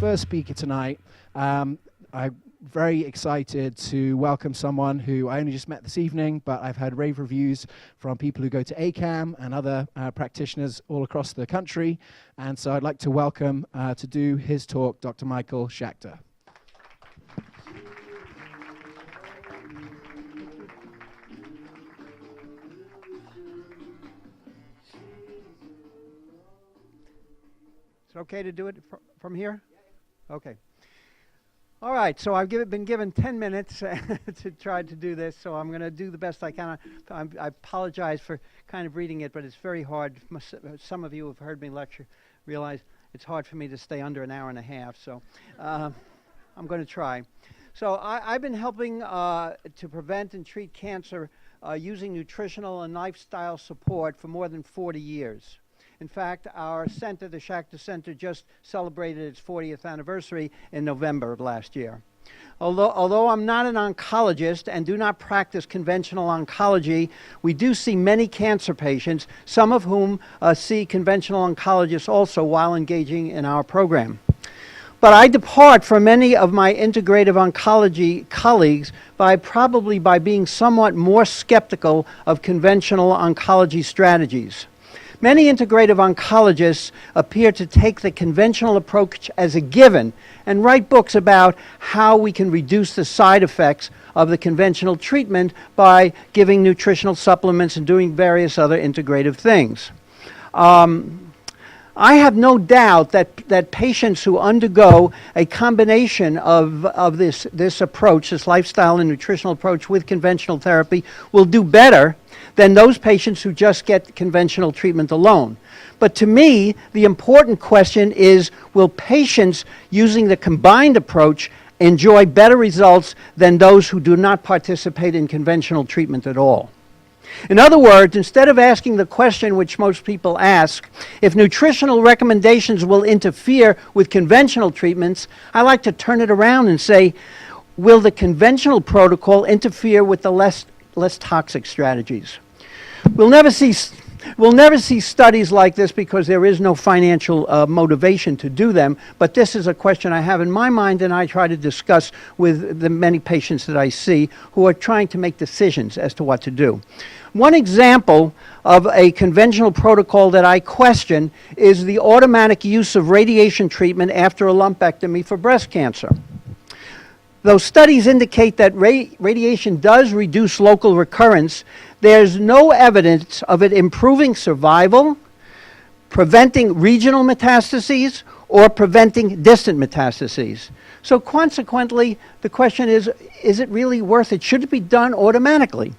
first speaker tonight, I'm very excited to welcome someone who I only just met this evening, but I've heard rave reviews from people who go to ACAM and other practitioners all across the country. And so I'd like to welcome to do his talk, Dr. Michael Schachter. Is it okay to do it from here? Okay. All right, so I've been given 10 minutes to try to do this, so I'm going to do the best I can. I apologize for kind of reading it, but it's very hard. Some of you who have heard me lecture realize it's hard for me to stay under an hour and a half, so I'm going to try. So I've been helping to prevent and treat cancer using nutritional and lifestyle support for more than 40 years. In fact, our center, the Schachter Center, just celebrated its 40th anniversary in November of last year. Although I'm not an oncologist and do not practice conventional oncology, we do see many cancer patients, some of whom see conventional oncologists also while engaging in our program. But I depart from many of my integrative oncology colleagues probably by being somewhat more skeptical of conventional oncology strategies. Many integrative oncologists appear to take the conventional approach as a given and write books about how we can reduce the side effects of the conventional treatment by giving nutritional supplements and doing various other integrative things. I have no doubt that patients who undergo a combination of this approach, this lifestyle and nutritional approach with conventional therapy, will do better than those patients who just get conventional treatment alone. But to me, the important question is, will patients using the combined approach enjoy better results than those who do not participate in conventional treatment at all? In other words, instead of asking the question which most people ask, if nutritional recommendations will interfere with conventional treatments, I like to turn it around and say, will the conventional protocol interfere with the less toxic strategies? We'll never see studies like this because there is no financial motivation to do them, but this is a question I have in my mind and I try to discuss with the many patients that I see who are trying to make decisions as to what to do. One example of a conventional protocol that I question is the automatic use of radiation treatment after a lumpectomy for breast cancer. Though studies indicate that radiation does reduce local recurrence, there's no evidence of it improving survival, preventing regional metastases, or preventing distant metastases. So consequently, the question is it really worth it? Should it be done automatically?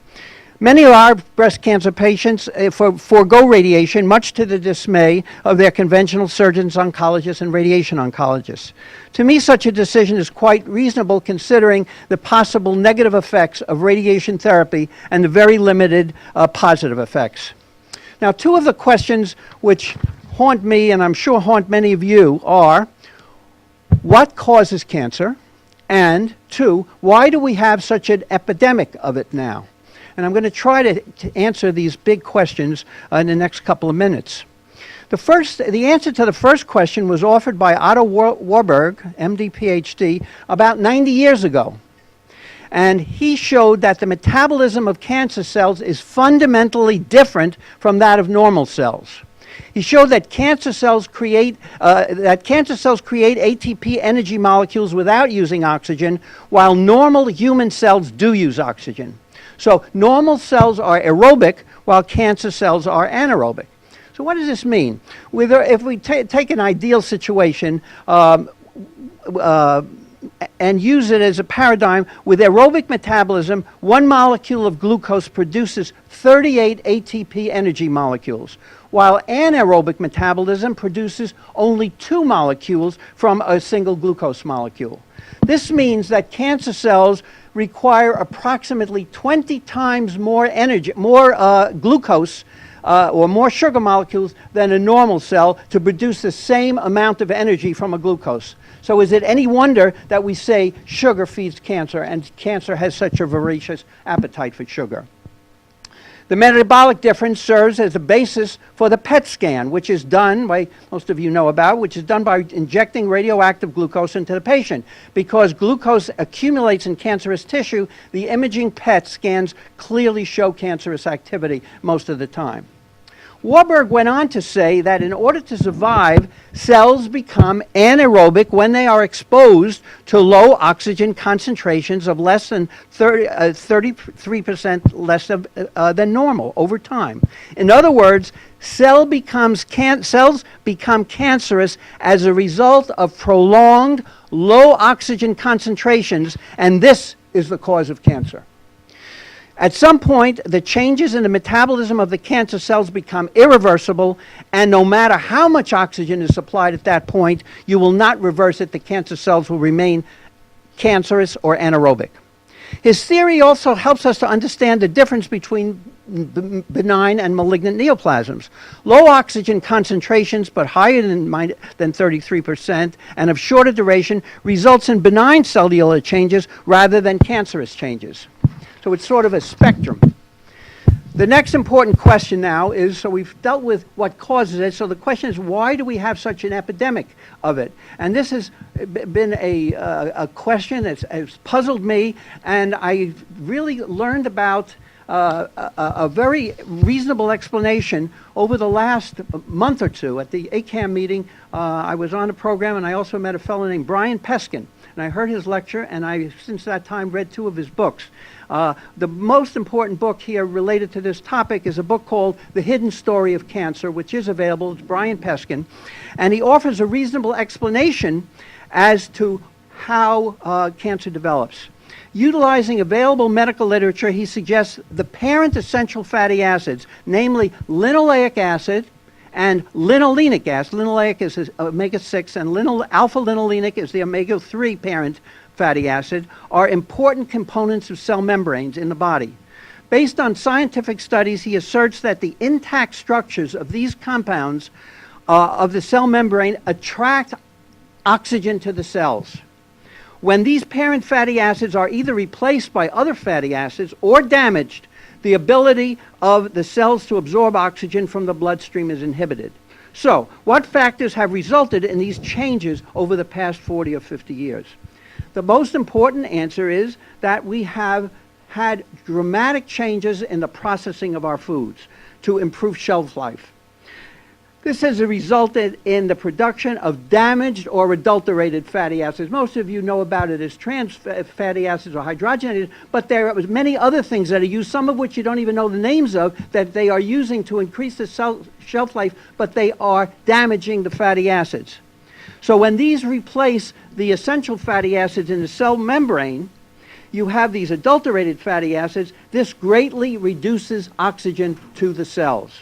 Many of our breast cancer patients forego radiation, much to the dismay of their conventional surgeons, oncologists, and radiation oncologists. To me, such a decision is quite reasonable considering the possible negative effects of radiation therapy and the very limited positive effects. Now, two of the questions which haunt me, and I'm sure haunt many of you, are, what causes cancer? And two, why do we have such an epidemic of it now? And I'm going to try to answer these big questions in the next couple of minutes. The answer to the first question was offered by Otto Warburg, MD, PhD, about 90 years ago. And he showed that the metabolism of cancer cells is fundamentally different from that of normal cells. He showed that cancer cells create ATP energy molecules without using oxygen, while normal human cells do use oxygen. So normal cells are aerobic, while cancer cells are anaerobic. So what does this mean? If we take an ideal situation and use it as a paradigm, with aerobic metabolism, one molecule of glucose produces 38 ATP energy molecules, while anaerobic metabolism produces only 2 molecules from a single glucose molecule. This means that cancer cells require approximately 20 times more energy, more glucose or more sugar molecules than a normal cell to produce the same amount of energy from a glucose. So is it any wonder that we say sugar feeds cancer and cancer has such a voracious appetite for sugar? The metabolic difference serves as a basis for the PET scan, which is done by, most of you know about, which is done by injecting radioactive glucose into the patient. Because glucose accumulates in cancerous tissue, the imaging PET scans clearly show cancerous activity most of the time. Warburg went on to say that in order to survive, cells become anaerobic when they are exposed to low oxygen concentrations of less than 33% less than normal over time. In other words, cells become cancerous as a result of prolonged low oxygen concentrations, and this is the cause of cancer. At some point, the changes in the metabolism of the cancer cells become irreversible, and no matter how much oxygen is supplied at that point, you will not reverse it. The cancer cells will remain cancerous or anaerobic. His theory also helps us to understand the difference between benign and malignant neoplasms. Low oxygen concentrations, but higher than 33% and of shorter duration, results in benign cellular changes rather than cancerous changes. So it's sort of a spectrum. The next important question now is, so we've dealt with what causes it, so the question is, why do we have such an epidemic of it? And this has been a question that's puzzled me, and I really learned about a very reasonable explanation over the last month or two. At the ACAM meeting, I was on a program, and I also met a fellow named Brian Peskin, and I heard his lecture, and I, since that time, read 2 of his books. The most important book here related to this topic is a book called The Hidden Story of Cancer, which is available. It's Brian Peskin. And he offers a reasonable explanation as to how cancer develops. Utilizing available medical literature, he suggests the parent essential fatty acids, namely linoleic acid and linolenic acid. Linoleic is omega-6, and alpha-linolenic is the omega-3 parent fatty acid, are important components of cell membranes in the body. Based on scientific studies, he asserts that the intact structures of these compounds of the cell membrane attract oxygen to the cells. When these parent fatty acids are either replaced by other fatty acids or damaged, the ability of the cells to absorb oxygen from the bloodstream is inhibited. So, what factors have resulted in these changes over the past 40 or 50 years? The most important answer is that we have had dramatic changes in the processing of our foods to improve shelf life. This has resulted in the production of damaged or adulterated fatty acids. Most of you know about it as trans fatty acids or hydrogenated, but there are many other things that are used, some of which you don't even know the names of, that they are using to increase the shelf life, but they are damaging the fatty acids. So when these replace the essential fatty acids in the cell membrane, you have these adulterated fatty acids. This greatly reduces oxygen to the cells,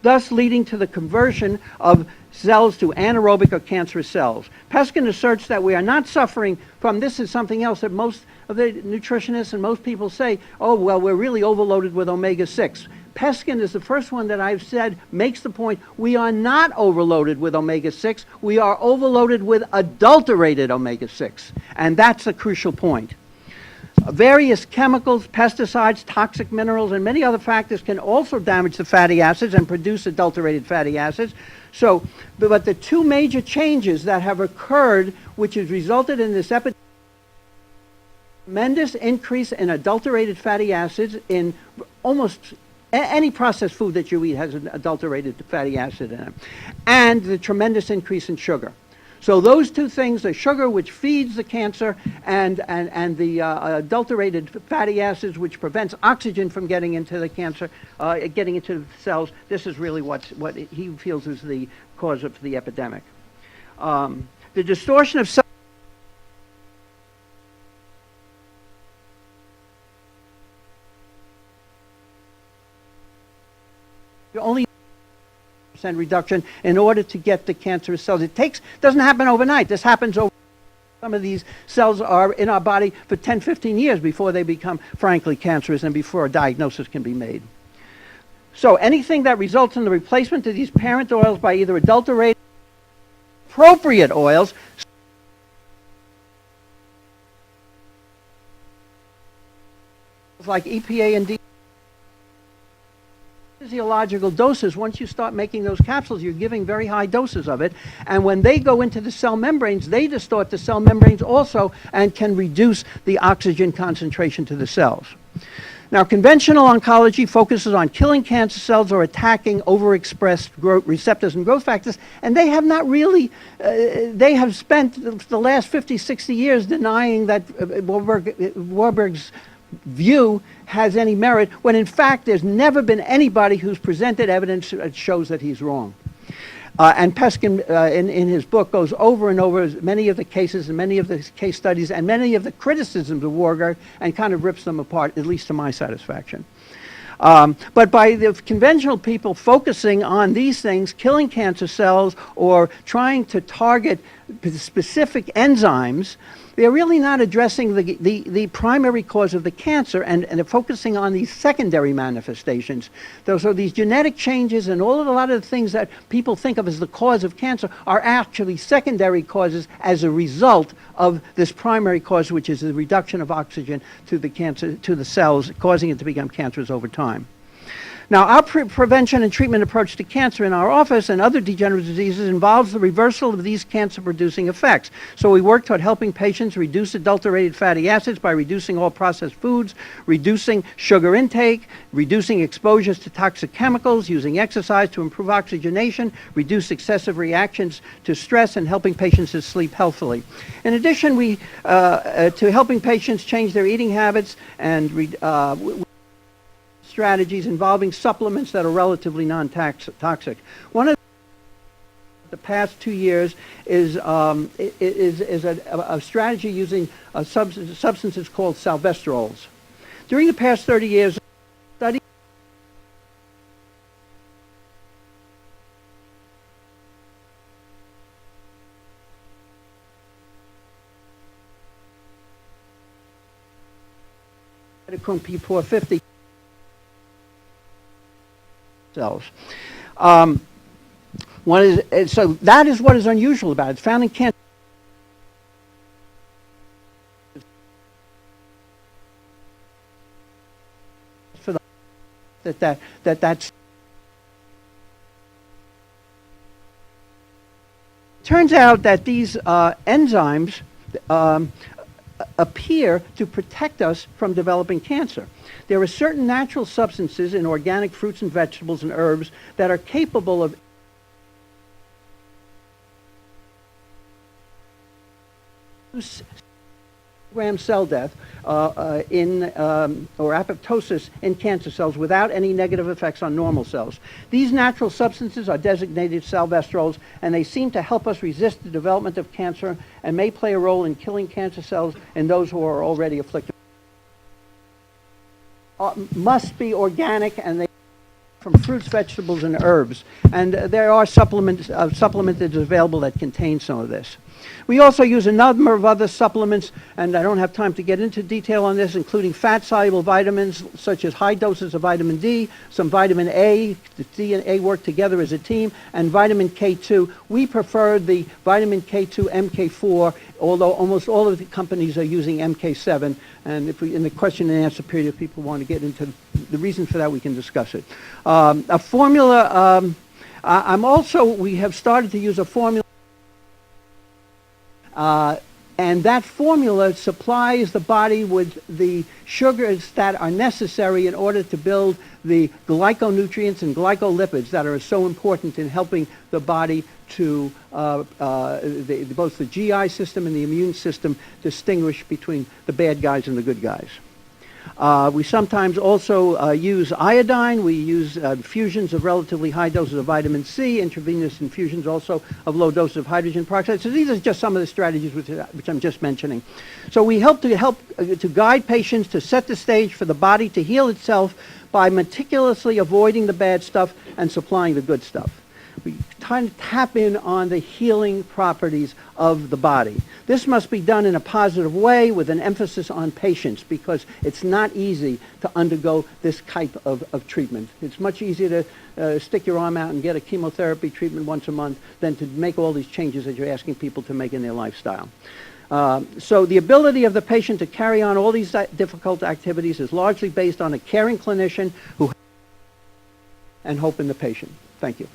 thus leading to the conversion of cells to anaerobic or cancerous cells. Peskin asserts that we are not suffering from, this is something else that most of the nutritionists and most people say, oh, well, we're really overloaded with omega-6. Peskin is the first one that I've said makes the point we are not overloaded with omega-6, we are overloaded with adulterated omega-6, and that's a crucial point. Various chemicals, pesticides, toxic minerals, and many other factors can also damage the fatty acids and produce adulterated fatty acids. So, but the 2 major changes that have occurred, which has resulted in this epidemic, tremendous increase in adulterated fatty acids in almost any processed food that you eat has an adulterated fatty acid in it, and the tremendous increase in sugar. So those 2 things, the sugar which feeds the cancer and the adulterated fatty acids which prevents oxygen from getting into the cancer, getting into the cells, this is really what he feels is the cause of the epidemic. The distortion of cell only reduction in order to get the cancerous cells. It doesn't happen overnight. This happens over. Some of these cells are in our body for 10, 15 years before they become, frankly, cancerous and before a diagnosis can be made. So anything that results in the replacement of these parent oils by either adulterated appropriate oils like EPA and D physiological doses. Once you start making those capsules, you're giving very high doses of it. And when they go into the cell membranes, they distort the cell membranes also and can reduce the oxygen concentration to the cells. Now, conventional oncology focuses on killing cancer cells or attacking overexpressed receptors and growth factors, and they have not really, they have spent the last 50, 60 years denying that Warburg's view has any merit, when in fact there's never been anybody who's presented evidence that shows that he's wrong. And Peskin, in his book, goes over and over many of the cases and many of the case studies and many of the criticisms of Warburg and kind of rips them apart, at least to my satisfaction. But by the conventional people focusing on these things, killing cancer cells or trying to target specific enzymes, they're really not addressing the primary cause of the cancer, and they're focusing on these secondary manifestations. So these genetic changes and a lot of the things that people think of as the cause of cancer are actually secondary causes as a result of this primary cause, which is the reduction of oxygen to the cancer, to the cells, causing it to become cancerous over time. Now, our prevention and treatment approach to cancer in our office and other degenerative diseases involves the reversal of these cancer-producing effects. So we work toward helping patients reduce adulterated fatty acids by reducing all processed foods, reducing sugar intake, reducing exposures to toxic chemicals, using exercise to improve oxygenation, reduce excessive reactions to stress, and helping patients to sleep healthily. In addition, we to helping patients change their eating habits and strategies involving supplements that are relatively non-toxic. One of the past 2 years is a strategy using substances called salvestrols. During the past 30 years, study cytochrome P450 cells. So that is what is unusual about it. It's found in cancer. For that's turns out that these enzymes appear to protect us from developing cancer. There are certain natural substances in organic fruits and vegetables and herbs that are capable of cell death or apoptosis in cancer cells without any negative effects on normal cells. These natural substances are designated salvestrols, and they seem to help us resist the development of cancer and may play a role in killing cancer cells in those who are already afflicted. Must be organic, and they from fruits, vegetables, and herbs. And there are supplements that is available that contain some of this. We also use a number of other supplements, and I don't have time to get into detail on this, including fat-soluble vitamins, such as high doses of vitamin D, some vitamin A. The D and A work together as a team, and vitamin K2. We prefer the vitamin K2 MK4, although almost all of the companies are using MK7. And if we, in the question and answer period, if people want to get into the reason for that, we can discuss it. A formula, we have started to use a formula, and that formula supplies the body with the sugars that are necessary in order to build the glyconutrients and glycolipids that are so important in helping the body to both the GI system and the immune system distinguish between the bad guys and the good guys. We sometimes also use iodine. We use infusions of relatively high doses of vitamin C, intravenous infusions also of low doses of hydrogen peroxide. So these are just some of the strategies which I'm just mentioning. So we help to guide patients to set the stage for the body to heal itself by meticulously avoiding the bad stuff and supplying the good stuff. We try to tap in on the healing properties of the body. This must be done in a positive way with an emphasis on patients, because it's not easy to undergo this type of treatment. It's much easier to stick your arm out and get a chemotherapy treatment once a month than to make all these changes that you're asking people to make in their lifestyle. So the ability of the patient to carry on all these difficult activities is largely based on a caring clinician who and hope in the patient. Thank you.